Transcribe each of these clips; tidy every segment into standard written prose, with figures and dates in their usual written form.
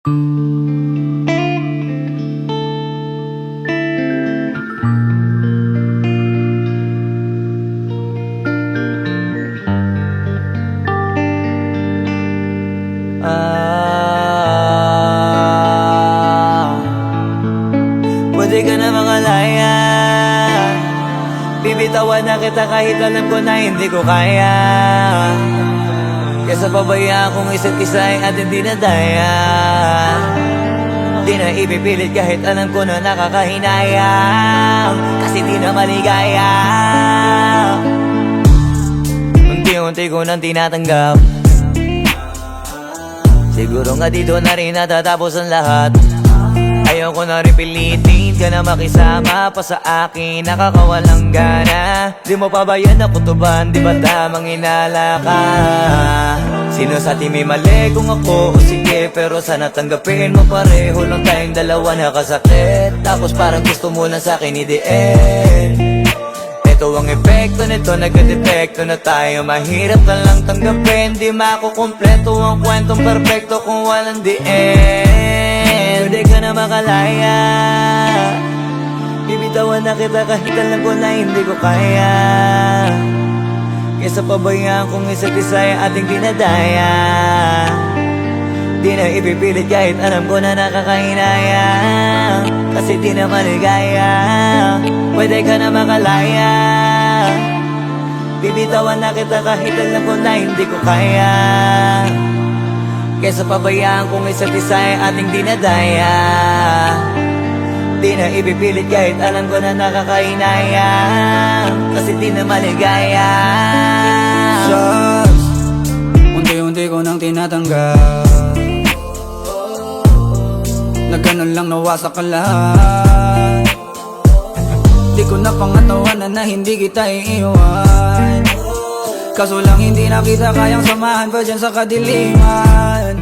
Pwede ka na makalaya, bibitawan na kita kahit alam ko na hindi ko kaya. Kesa pabayaan kung isa't isa ay ating dinadaya. Di na ipipilit kahit alam ko na nakakahinayang, kasi di na maligaya. Unti-unti ko nang tinatanggap, siguro nga dito na rin natatapos ang lahat. Ayoko na rin pilitin ka na makisama pa sa akin, nakakawalang gana. Di mo pa ba yan nakutuban, di ba tamang inala ka? Sino sa atin may mali kung ako o sige, pero sana tanggapin mo pareho lang tayong dalawa nakasakit. Tapos parang gusto mo lang sa akin i-end. Ito ang epekto nito, nagka-depekto na tayo. Mahirap ka lang tanggapin, di makukumpleto ang kwentong perfecto kung walang the end. Pwede ka na makalaya, bibitawan na kita kahit alam ko na hindi ko kaya. Kesa pabayaan kung isa't isa ay ating dinadaya. Di na ipipilit kahit alam ko na nakakahinaya, kasi di na maligaya. Pwede ka na makalaya, bibitawan na kita kahit alam ko na hindi ko kaya. Kesa pabayaan kung isa't isa ay ating dinadaya. Di na ipipilit kahit alam ko na nakakahinaya, kasi di na maligaya. Just unti-unti ko nang tinatanggap, na ganun lang nawasak ka lahat. Di ko na pangatawanan na hindi kita iiwan, kaso lang hindi na kita kayang samahan pa dyan sa kadiliman.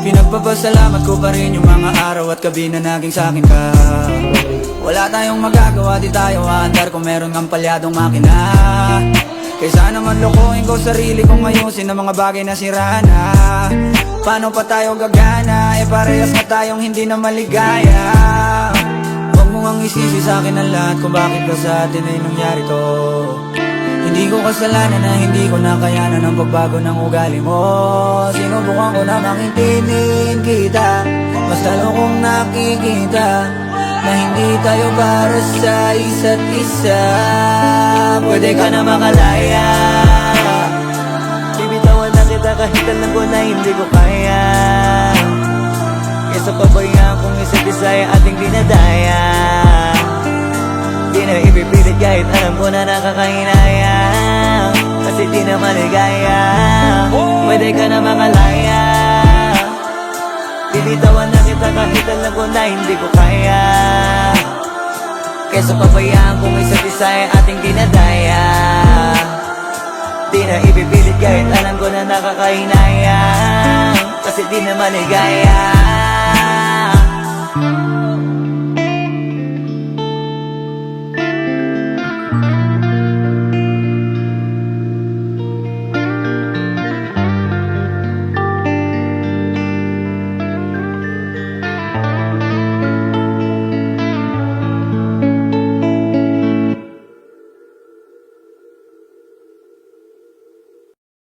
Pinagpapasalamat ko pa rin yung mga araw at gabi na naging sa'kin ka. Wala tayong magagawa, di tayo aandar kung meron kang palyadong makina. Kaysa naman lokohin ko sarili kong ayusin ang mga bagay na sira na. Paano pa tayo gagana, parehas na tayong hindi na maligaya. Huwag mo ang isisi sa'kin ang lahat kung bakit ba sa atin ay nangyari to. Hindi ko kasalanan na hindi ko nakayanan ang pagbago ng ugali mo. Sinubukan ko na makintinin kita, mas lalo kong nakikita na hindi tayo para sa isa't isa. Pwede ka na makalaya, bibitawan na kita kahit alam ko na hindi ko kaya. Kesa pabayaan kung isa't isa ay ating dinadaya. Di na ipipilit kahit alam ko na nakakahinaya, kasi di na maligaya. Pwede ka na makalaya, bibitawan na kita kahit alam ko na hindi ko kaya. Kesa pabayaan kung isa't isa ay ating dinadaya. Di na ipipilit kahit alam ko na nakakahinaya, kasi di na maligaya.